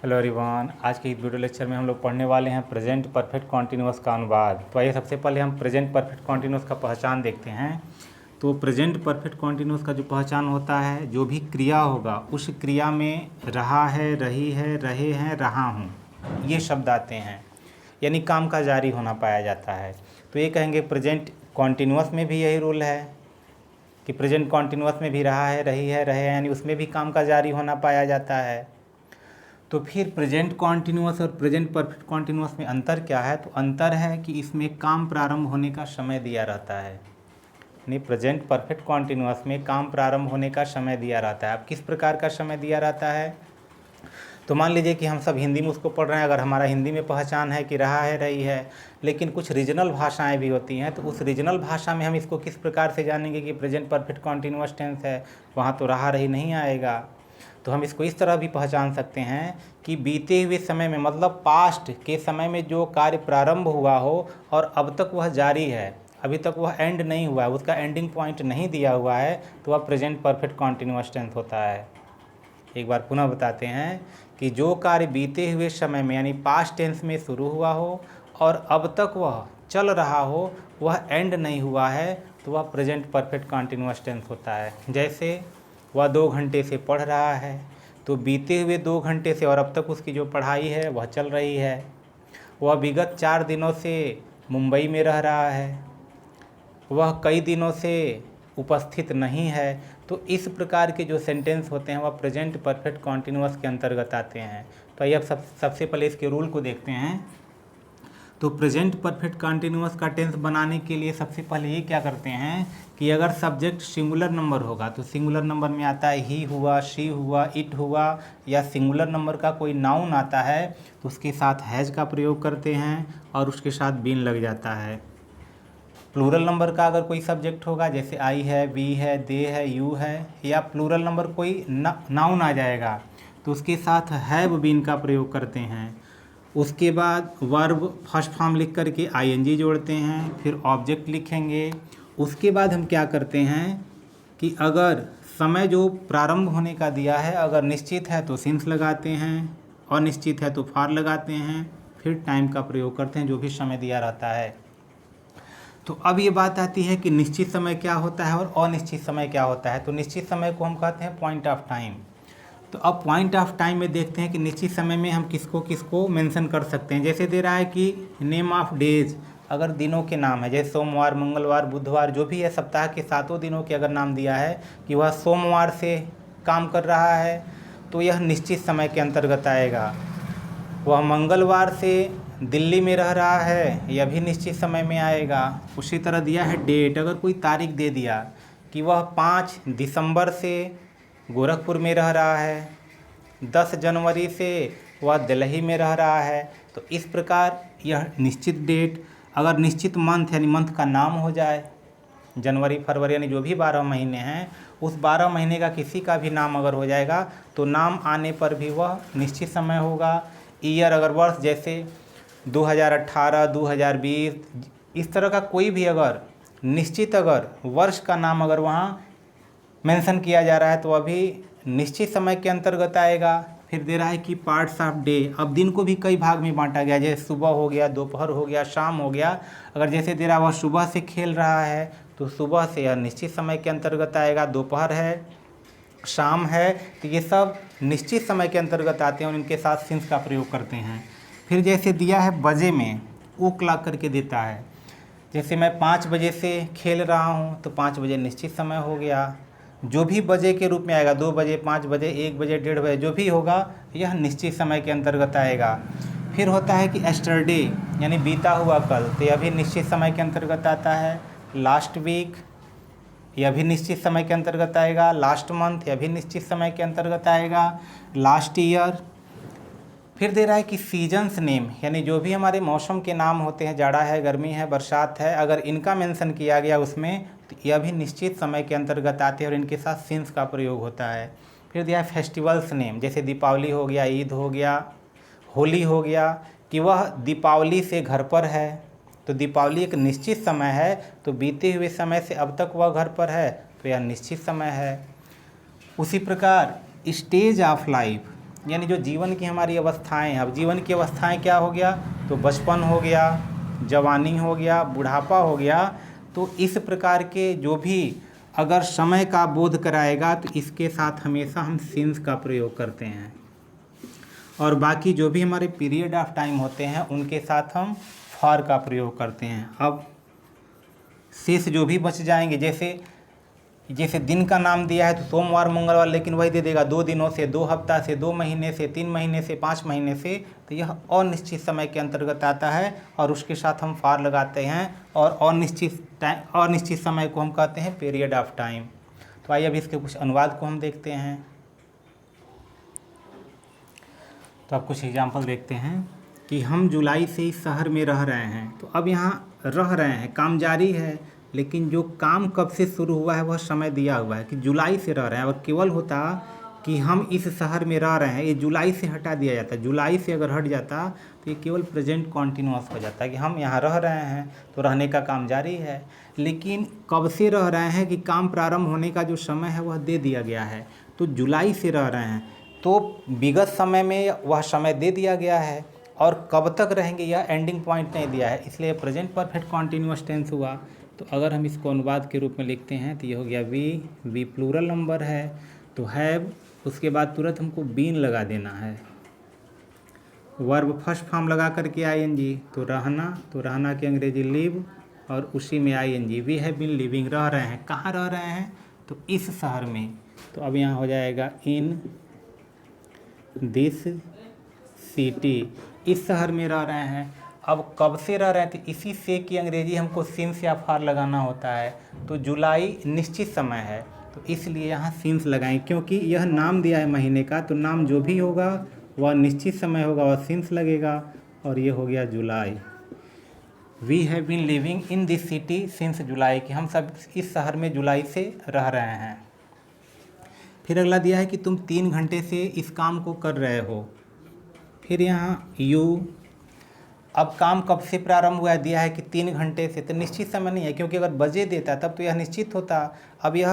Hello everyone, आज के इस वीडियो लेक्चर में हम लोग पढ़ने वाले हैं प्रेजेंट परफेक्ट कॉन्टिन्यूअस का अनुवाद। तो आइए सबसे पहले हम प्रेजेंट परफेक्ट कॉन्टिन्यूअस का पहचान देखते हैं। तो प्रेजेंट परफेक्ट कॉन्टिन्यूअस का जो पहचान होता है, जो भी क्रिया होगा उस क्रिया में रहा है, रही है, रहे हैं, रहा हूँ, ये शब्द आते हैं, यानी काम का जारी होना पाया जाता है। तो ये कहेंगे प्रेजेंट कॉन्टिन्यूअस में भी यही रूल है कि प्रेजेंट कॉन्टिन्यूअस में भी रहा है, रही है, रहे हैं, यानी उसमें भी काम का जारी होना पाया जाता है। तो फिर प्रेजेंट कॉन्टिन्यूअस और प्रेजेंट परफेक्ट कॉन्टिन्यूअस में अंतर क्या है? तो अंतर है कि इसमें काम प्रारंभ होने का समय दिया रहता है, यानी प्रेजेंट परफेक्ट कॉन्टिन्यूअस में काम प्रारंभ होने का समय दिया रहता है। अब किस प्रकार का समय दिया रहता है? तो मान लीजिए कि हम सब हिंदी में उसको पढ़ रहे हैं। अगर हमारा हिंदी में पहचान है कि रहा है, रही है, लेकिन कुछ रीजनल भाषाएं भी होती हैं, तो उस रीजनल भाषा में हम इसको किस प्रकार से जानेंगे कि प्रेजेंट परफेक्ट कॉन्टिन्यूअस टेंस है? वहाँ तो रहा, रही नहीं आएगा। तो हम इसको इस तरह भी पहचान सकते हैं कि बीते हुए समय में, मतलब पास्ट के समय में जो कार्य प्रारंभ हुआ हो और अब तक वह जारी है, अभी तक वह एंड नहीं हुआ है, उसका एंडिंग पॉइंट नहीं दिया हुआ है, तो वह प्रेजेंट परफेक्ट कॉन्टिन्यूअस टेंस होता है। एक बार पुनः बताते हैं कि जो कार्य बीते हुए समय में यानी पास्ट टेंस में शुरू हुआ हो और अब तक वह चल रहा हो, वह एंड नहीं हुआ है, तो वह प्रेजेंट परफेक्ट कॉन्टिन्यूअस टेंस होता है। जैसे वह 2 घंटे से पढ़ रहा है, तो बीते हुए 2 घंटे से और अब तक उसकी जो पढ़ाई है वह चल रही है। वह विगत 4 दिनों से मुंबई में रह रहा है, वह कई दिनों से उपस्थित नहीं है। तो इस प्रकार के जो सेंटेंस होते हैं वह प्रेजेंट परफेक्ट कॉन्टिन्यूअस के अंतर्गत आते हैं। तो आइए अब सबसे पहले इसके रूल को देखते हैं। तो प्रेजेंट परफेक्ट कॉन्टिन्यूअस का टेंस बनाने के लिए सबसे पहले ये क्या करते हैं कि अगर सब्जेक्ट सिंगुलर नंबर होगा, तो सिंगुलर नंबर में आता है ही हुआ, शी हुआ, इट हुआ, या सिंगुलर नंबर का कोई नाउन आता है तो उसके साथ हैज का प्रयोग करते हैं और उसके साथ बीन लग जाता है। प्लूरल नंबर का अगर कोई सब्जेक्ट होगा, जैसे आई है, वी है, दे है, यू है, या प्लूरल नंबर कोई नाउन आ जाएगा, तो उसके साथ हैव बीन का प्रयोग करते हैं। उसके बाद वर्ब फर्स्ट फॉर्म लिख करके आईएनजी जोड़ते हैं, फिर ऑब्जेक्ट लिखेंगे। उसके बाद हम क्या करते हैं कि अगर समय जो प्रारंभ होने का दिया है, अगर निश्चित है तो सिंस लगाते हैं, और निश्चित है तो फॉर लगाते हैं, फिर टाइम का प्रयोग करते हैं जो भी समय दिया रहता है। तो अब ये बात आती है कि निश्चित समय क्या होता है और अनिश्चित समय क्या होता है। तो निश्चित समय को हम कहते हैं पॉइंट ऑफ टाइम। तो अब पॉइंट ऑफ टाइम में देखते हैं कि निश्चित समय में हम किसको किसको मेंशन कर सकते हैं। जैसे दे रहा है कि नेम ऑफ डेज, अगर दिनों के नाम है, जैसे सोमवार, मंगलवार, बुधवार, जो भी है सप्ताह के 7 दिनों के अगर नाम दिया है कि वह सोमवार से काम कर रहा है, तो यह निश्चित समय के अंतर्गत आएगा। वह मंगलवार से दिल्ली में रह रहा है, यह भी निश्चित समय में आएगा। उसी तरह दिया है डेट, अगर कोई तारीख दे दिया कि वह 5 दिसंबर से गोरखपुर में रह रहा है, 10 जनवरी से वह दिल्ली में रह रहा है, तो इस प्रकार यह निश्चित डेट। अगर निश्चित मंथ यानी मंथ का नाम हो जाए, जनवरी, फरवरी यानी जो भी 12 महीने हैं, उस 12 महीने का किसी का भी नाम अगर हो जाएगा तो नाम आने पर भी वह निश्चित समय होगा। ईयर, अगर वर्ष, जैसे 2018, 2020, इस तरह का कोई भी अगर निश्चित अगर वर्ष का नाम अगर वहाँ मेंशन किया जा रहा है तो अभी निश्चित समय के अंतर्गत आएगा। फिर दे रहा है कि पार्ट्स ऑफ डे, अब दिन को भी कई भाग में बांटा गया, जैसे सुबह हो गया, दोपहर हो गया, शाम हो गया। अगर जैसे दे रहा वह सुबह से खेल रहा है तो सुबह से यह निश्चित समय के अंतर्गत आएगा। दोपहर है, शाम है, तो ये सब निश्चित समय के अंतर्गत आते हैं और इनके साथ सिंस का प्रयोग करते हैं। फिर जैसे दिया है बजे में, ओ क्लॉक करके देता है, जैसे मैं 5 बजे से खेल रहा हूँ तो 5 बजे निश्चित समय हो गया। जो भी बजे के रूप में आएगा, 2 बजे, 5 बजे, 1 बजे, 1:30 बजे, जो भी होगा यह निश्चित समय के अंतर्गत आएगा। फिर होता है कि एस्टरडे यानी बीता हुआ कल, तो यह भी निश्चित समय के अंतर्गत आता है। लास्ट वीक, यह भी निश्चित समय के अंतर्गत आएगा। लास्ट मंथ, यह भी निश्चित समय के अंतर्गत आएगा। Last year. फिर दे रहा है कि सीजन्स नेम, यानी जो भी हमारे मौसम के नाम होते हैं, जाड़ा है, गर्मी है, बरसात है, अगर इनका मेंशन किया गया उसमें, तो यह भी निश्चित समय के अंतर्गत आते हैं और इनके साथ सिंस का प्रयोग होता है। फिर दिया है फेस्टिवल्स नेम, जैसे दीपावली हो गया, ईद हो गया, होली हो गया, कि वह दीपावली से घर पर है, तो दीपावली एक निश्चित समय है, तो बीते हुए समय से अब तक वह घर पर है, तो यह निश्चित समय है। उसी प्रकार स्टेज ऑफ लाइफ, यानी जो जीवन की हमारी अवस्थाएं हैं, अब जीवन की अवस्थाएं क्या हो गया, तो बचपन हो गया, जवानी हो गया, बुढ़ापा हो गया। तो इस प्रकार के जो भी अगर समय का बोध कराएगा तो इसके साथ हमेशा हम सिंस का प्रयोग करते हैं, और बाकी जो भी हमारे पीरियड ऑफ टाइम होते हैं उनके साथ हम फॉर का प्रयोग करते हैं। अब शेष जो भी बच जाएंगे, जैसे दिन का नाम दिया है तो सोमवार मंगलवार, लेकिन वही दे देगा 2 दिनों से, 2 हफ्ता से, 2 महीने से, 3 महीने से, 5 महीने से, तो यह अनिश्चित समय के अंतर्गत आता है और उसके साथ हम फॉर लगाते हैं, और अनिश्चित समय को हम कहते हैं पीरियड ऑफ टाइम। तो आइए अब इसके कुछ अनुवाद को हम देखते हैं। तो अब कुछ एग्जाम्पल देखते हैं कि हम जुलाई से इस शहर में रह रहे हैं। तो अब यहाँ रह रहे हैं, काम जारी है, लेकिन जो काम कब से शुरू हुआ है वह समय दिया हुआ है कि जुलाई से रह रहे हैं। और केवल होता कि हम इस शहर में रह रहे हैं, ये जुलाई से हटा दिया जाता है। जुलाई से अगर हट जाता तो ये केवल प्रेजेंट कॉन्टिन्यूअस हो जाता है कि हम यहाँ रह रहे हैं, तो रहने का काम जारी है। लेकिन कब से रह रहे हैं कि काम प्रारंभ होने का जो समय है वह दे दिया गया है, तो जुलाई से रह रहे हैं, तो विगत समय में वह समय दे दिया गया है, और कब तक रहेंगे यह एंडिंग पॉइंट नहीं दिया है, इसलिए प्रेजेंट परफेक्ट कॉन्टिन्यूअस टेंस हुआ। तो अगर हम इसको अनुवाद के रूप में लिखते हैं तो ये हो गया वी प्लूरल नंबर है, तो हैव, उसके बाद तुरंत हमको बीन लगा देना है, वर्ब फर्स्ट फॉर्म लगा करके आईएनजी, तो रहना की अंग्रेजी लिव, और उसी में ING. We have been living, रह रहे हैं, कहाँ रह रहे हैं, तो इस शहर में। तो अब यहाँ हो जाएगा इन दिस सिटी, इस शहर में रह रहे हैं। अब कब से रह रहे हैं, तो इसी से की अंग्रेजी हमको सिंस या फॉर लगाना होता है। तो जुलाई निश्चित समय है, तो इसलिए यहाँ सिंस लगाएं, क्योंकि यह नाम दिया है महीने का, तो नाम जो भी होगा वह निश्चित समय होगा, वह सिंस लगेगा, और ये हो गया जुलाई। We have been living in this city since July, कि हम सब इस शहर में जुलाई से रह रहे हैं। फिर अगला दिया है कि तुम 3 घंटे से इस काम को कर रहे हो। फिर यहाँ यू, अब काम कब से प्रारंभ हुआ है, दिया है कि 3 घंटे से, तो निश्चित समय नहीं है, क्योंकि अगर बजे देता तब तो यह निश्चित होता। अब यह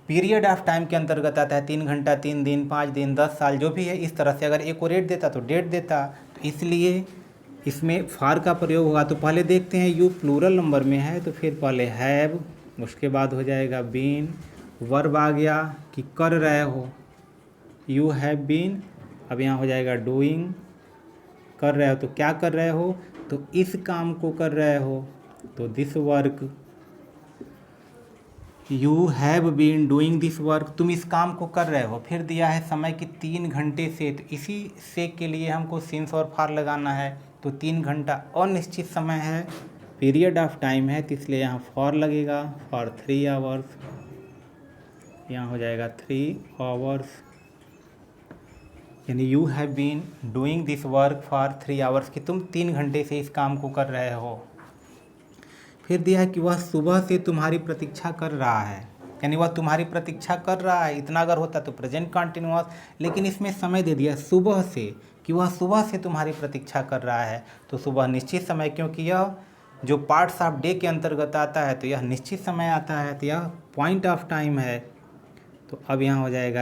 पीरियड ऑफ टाइम के अंतर्गत आता है, 3 घंटा, 3 दिन, 5 दिन, 10 साल, जो भी है इस तरह से। अगर एक्यूरेट देता तो डेट देता, तो इसलिए इसमें फॉर का प्रयोग होगा। तो पहले देखते हैं यू प्लूरल नंबर में है, तो फिर पहले हैव, उसके बाद हो जाएगा बीन, वर्ब आ गया कि कर रहे हो, यू हैव बीन। अब यहाँ हो जाएगा डूइंग, कर रहे हो, तो क्या कर रहे हो, तो इस काम को कर रहे हो, तो this work. You have been doing this work, तुम इस काम को कर रहे हो। फिर दिया है समय कि 3 घंटे से, तो इसी से के लिए हमको सिंस और फॉर लगाना है। तो 3 घंटा अनिश्चित समय है, पीरियड ऑफ टाइम है, तो इसलिए यहाँ फॉर लगेगा, फॉर 3 आवर्स। यहाँ हो जाएगा 3 आवर्स, यानी you have been doing this work for 3 hours, कि तुम 3 घंटे से इस काम को कर रहे हो। फिर दिया है कि वह सुबह से तुम्हारी प्रतीक्षा कर रहा है, यानी वह तुम्हारी प्रतीक्षा कर रहा है। इतना अगर होता तो प्रेजेंट कॉन्टिन्यूअस, लेकिन इसमें समय दे दिया सुबह से, कि वह सुबह से तुम्हारी प्रतीक्षा कर रहा है। तो सुबह निश्चित समय, क्योंकि यह जो पार्ट्स ऑफ डे के अंतर्गत आता है, तो यह निश्चित समय आता है, तो यह पॉइंट ऑफ टाइम है। तो अब यहाँ हो जाएगा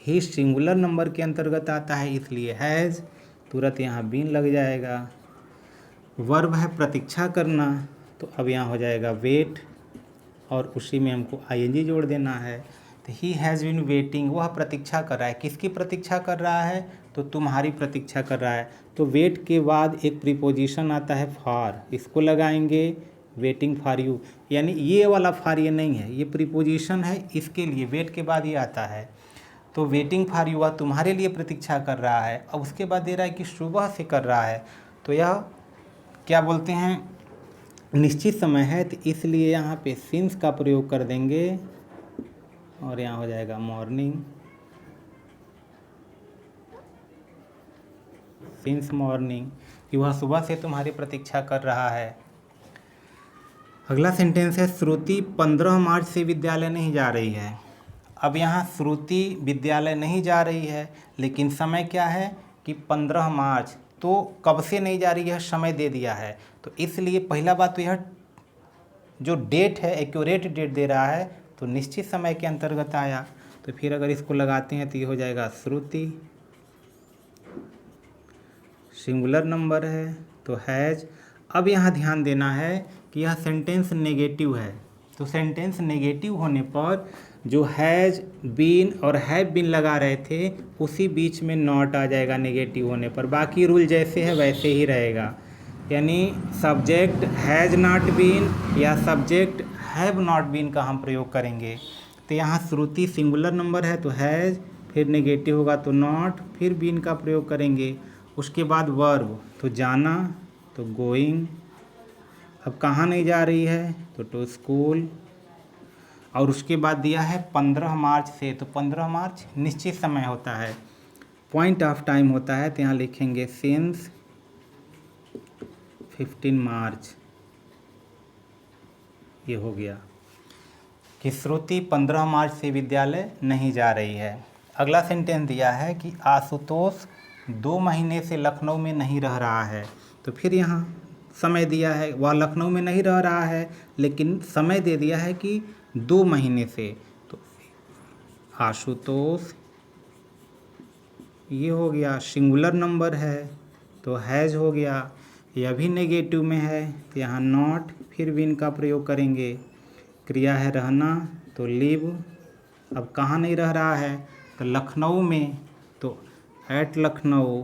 ही सिंगुलर नंबर के अंतर्गत आता है, इसलिए हैज़, तुरंत यहाँ बीन लग जाएगा। वर्ब है प्रतीक्षा करना, तो अब यहाँ हो जाएगा वेट, और उसी में हमको आईएनजी जोड़ देना है। तो ही हैज़ बीन वेटिंग, वह प्रतीक्षा कर रहा है। किसकी प्रतीक्षा कर रहा है, तो तुम्हारी प्रतीक्षा कर रहा है। तो वेट के बाद एक प्रीपोजिशन आता है फॉर, इसको लगाएंगे, वेटिंग फॉर यू, यानी ये वाला फॉर ये नहीं है, ये प्रीपोजिशन है, इसके लिए वेट के बाद ये आता है। तो वेटिंग फॉर यू, वह तुम्हारे लिए प्रतीक्षा कर रहा है। अब उसके बाद दे रहा है कि सुबह से कर रहा है, तो यह क्या बोलते हैं, निश्चित समय है, तो इसलिए यहाँ पे सिंस का प्रयोग कर देंगे, और यहाँ हो जाएगा मॉर्निंग, सिंस मॉर्निंग, कि वह सुबह से तुम्हारी प्रतीक्षा कर रहा है। अगला सेंटेंस है श्रुति 15 मार्च से विद्यालय नहीं जा रही है। अब यहाँ श्रुति विद्यालय नहीं जा रही है, लेकिन समय क्या है कि 15 मार्च, तो कब से नहीं जा रही है, समय दे दिया है। तो इसलिए पहला बात तो यह जो डेट है एक्यूरेट डेट दे रहा है, तो निश्चित समय के अंतर्गत आया। तो फिर अगर इसको लगाते हैं तो ये हो जाएगा श्रुति। सिंगुलर नंबर है तो हैज। अब यहाँ ध्यान देना है कि यह सेंटेंस नेगेटिव है, तो सेंटेंस नेगेटिव होने पर जो हैज बीन और हैव बीन लगा रहे थे उसी बीच में नॉट आ जाएगा नेगेटिव होने पर। बाकी रूल जैसे है वैसे ही रहेगा, यानी सब्जेक्ट हैज़ नॉट बीन या सब्जेक्ट हैव नॉट बीन का हम प्रयोग करेंगे। तो यहाँ श्रुति सिंगुलर नंबर है तो हैज़, फिर नेगेटिव होगा तो नॉट, फिर बीन का प्रयोग करेंगे। उसके बाद वर्ब, तो जाना तो गोइंग। अब कहाँ नहीं जा रही है तो टू स्कूल। और उसके बाद दिया है 15 मार्च से, तो 15 मार्च निश्चित समय होता है, पॉइंट ऑफ टाइम होता है, तो यहाँ लिखेंगे सिंस 15 मार्च। ये हो गया कि श्रुति 15 मार्च से विद्यालय नहीं जा रही है। अगला सेंटेंस दिया है कि आशुतोष 2 महीने से लखनऊ में नहीं रह रहा है। तो फिर यहाँ समय दिया है, वह लखनऊ में नहीं रह रहा है लेकिन समय दे दिया है कि 2 महीने से, तो आशुतोष ये हो गया। सिंगुलर नंबर है तो हैज़ हो गया। यह भी नेगेटिव में है तो यहाँ नॉट, फिर बीन का प्रयोग करेंगे। क्रिया है रहना तो लिव। अब कहाँ नहीं रह रहा है तो लखनऊ में, तो एट लखनऊ।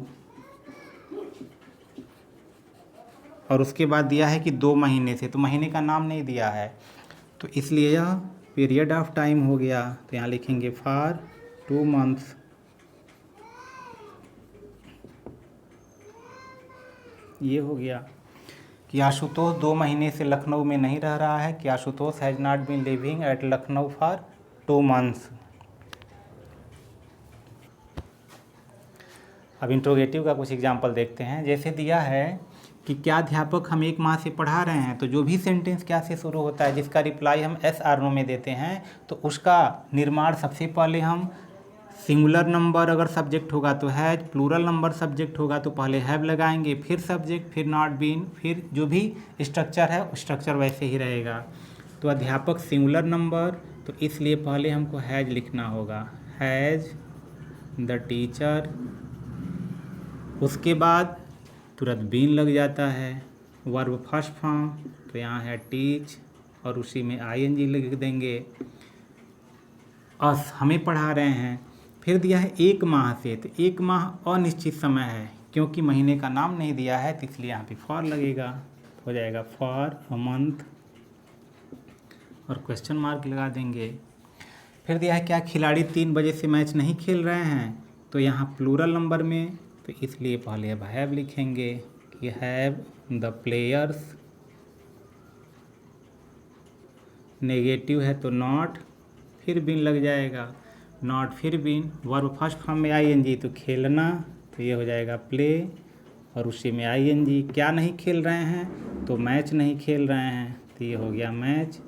और उसके बाद दिया है कि 2 महीने से, तो महीने का नाम नहीं दिया है तो इसलिए यह पीरियड ऑफ टाइम हो गया। तो यहाँ लिखेंगे फॉर 2 मंथ्स। ये हो गया कि आशुतोष 2 महीने से लखनऊ में नहीं रह रहा है, कि Ashutosh has not been living at Lucknow for 2 months. अब इंट्रोगेटिव का कुछ एग्जाम्पल देखते हैं। जैसे दिया है कि क्या अध्यापक हम 1 माह से पढ़ा रहे हैं, तो जो भी सेंटेंस क्या से शुरू होता है जिसका रिप्लाई हम एस आर नो में देते हैं तो उसका निर्माण सबसे पहले हम सिंगुलर नंबर अगर सब्जेक्ट होगा तो हैज, प्लूरल नंबर सब्जेक्ट होगा तो पहले हैव लगाएंगे, फिर सब्जेक्ट, फिर नॉट बीन, फिर जो भी स्ट्रक्चर है स्ट्रक्चर वैसे ही रहेगा। तो अध्यापक सिंगुलर नंबर, तो इसलिए पहले हमको हैज लिखना होगा, हैज द टीचर। उसके बाद तुरंत बीन लग जाता है। वर्ब फर्स्ट फॉर्म, तो यहाँ है टीच और उसी में आईएनजी लिख देंगे। अस हमें पढ़ा रहे हैं। फिर दिया है 1 माह से, तो 1 माह अनिश्चित समय है क्योंकि महीने का नाम नहीं दिया है तो इसलिए यहाँ पे फॉर लगेगा, हो जाएगा फॉर अ मंथ और क्वेश्चन मार्क लगा देंगे। फिर दिया है क्या खिलाड़ी 3 बजे से मैच नहीं खेल रहे हैं, तो यहाँ प्लूरल नंबर में, तो इसलिए पहले अब हैव लिखेंगे कि हैव द प्लेयर्स। नेगेटिव है तो नॉट, फिर बीन लग जाएगा, नॉट फिर बीन। वर्ब फर्स्ट फॉर्म में आईएनजी, तो खेलना, तो ये हो जाएगा प्ले और उसी में आईएनजी। क्या नहीं खेल रहे हैं, तो मैच नहीं खेल रहे हैं, तो ये हो गया मैच।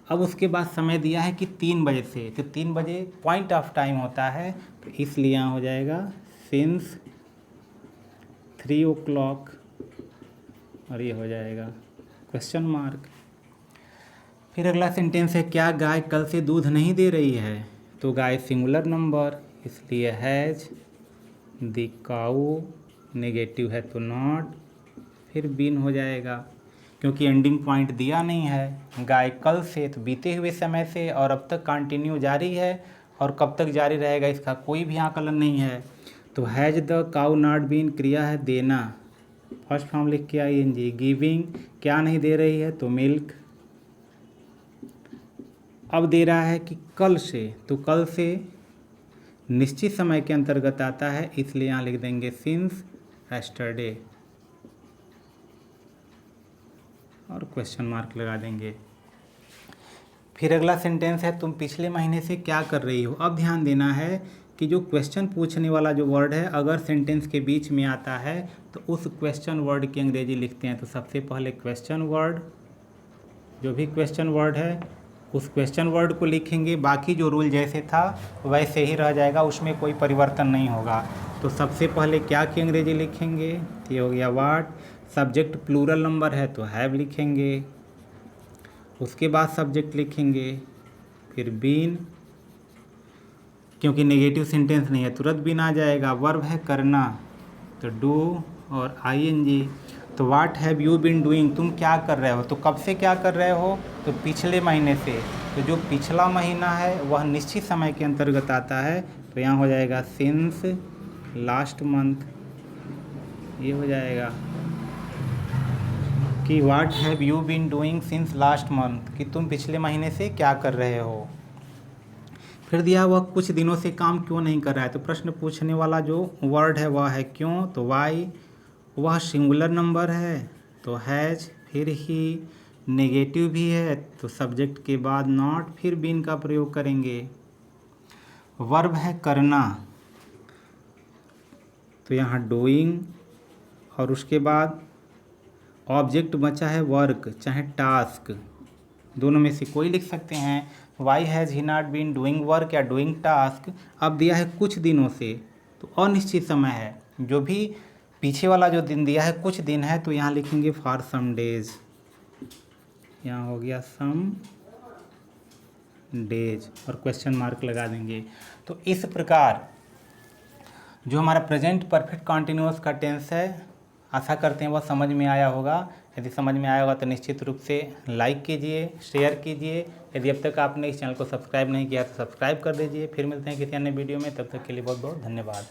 अब उसके बाद समय दिया है कि 3 बजे से, तो 3 बजे पॉइंट ऑफ टाइम होता है, तो इसलिए यहाँ हो जाएगा सिंस 3 o'clock और ये हो जाएगा क्वेश्चन मार्क। फिर अगला सेंटेंस है क्या गाय कल से दूध नहीं दे रही है, तो गाय सिंगुलर नंबर इसलिए हैज द काऊ। नेगेटिव है तो नॉट, फिर बीन हो जाएगा क्योंकि एंडिंग पॉइंट दिया नहीं है। गाय कल से तो बीते हुए समय से और अब तक कंटिन्यू जारी है और कब तक जारी रहेगा इसका कोई भी आकलन नहीं है। तो has the cow not been, क्रिया है देना, फर्स्ट फॉर्म लिख के आईएनजी। गिविंग क्या नहीं दे रही है, तो मिल्क। अब दे रहा है कि कल से, तो कल से निश्चित समय के अंतर्गत आता है इसलिए यहाँ लिख देंगे सिंस एस्टरडे और क्वेश्चन मार्क लगा देंगे। फिर अगला सेंटेंस है तुम पिछले महीने से क्या कर रही हो। अब ध्यान देना है कि जो क्वेश्चन पूछने वाला जो वर्ड है अगर सेंटेंस के बीच में आता है तो उस क्वेश्चन वर्ड की अंग्रेजी लिखते हैं। तो सबसे पहले क्वेश्चन वर्ड, जो भी क्वेश्चन वर्ड है उस क्वेश्चन वर्ड को लिखेंगे, बाकी जो रूल जैसे था वैसे ही रह जाएगा, उसमें कोई परिवर्तन नहीं होगा। तो सबसे पहले क्या की अंग्रेजी लिखेंगे, ये हो गया व्हाट। सब्जेक्ट प्लूरल नंबर है तो हैव लिखेंगे, उसके बाद सब्जेक्ट लिखेंगे, फिर बीन, क्योंकि नेगेटिव सेंटेंस नहीं है, तुरंत भी ना जाएगा। वर्ब है करना, तो डू और आईएनजी। तो what have you been doing, तुम क्या कर रहे हो। तो कब से क्या कर रहे हो, तो पिछले महीने से। तो जो पिछला महीना है वह निश्चित समय के अंतर्गत आता है, तो यहाँ हो जाएगा सिंस लास्ट मंथ। ये हो जाएगा कि what have you been doing since last month, कि तुम पिछले महीने से क्या कर रहे हो। फिर दिया वह कुछ दिनों से काम क्यों नहीं कर रहा है। तो प्रश्न पूछने वाला जो वर्ड है वह है क्यों, तो वाई। वह सिंगुलर नंबर है, तो हैज। फिर ही नेगेटिव भी है, तो सब्जेक्ट के बाद नॉट, फिर बीन का प्रयोग करेंगे। वर्ब है करना, तो यहाँ डूइंग, और उसके बाद ऑब्जेक्ट बचा है वर्क चाहे टास्क, दोनों में से कोई लिख सकते हैं। Why has he not been doing work या डूइंग टास्क। अब दिया है कुछ दिनों से, तो अनिश्चित समय है। जो भी पीछे वाला जो दिन दिया है कुछ दिन है, तो यहाँ लिखेंगे फॉर सम डेज। यहाँ हो गया सम डेज और क्वेश्चन मार्क लगा देंगे। तो इस प्रकार जो हमारा प्रेजेंट परफेक्ट कॉन्टिन्यूअस का टेंस है, आशा करते हैं वह समझ में आया होगा। यदि समझ में आया होगा तो निश्चित रूप से लाइक कीजिए, शेयर कीजिए। यदि अब तक आपने इस चैनल को सब्सक्राइब नहीं किया तो सब्सक्राइब कर दीजिए। फिर मिलते हैं किसी अन्य वीडियो में, तब तक के लिए बहुत बहुत धन्यवाद।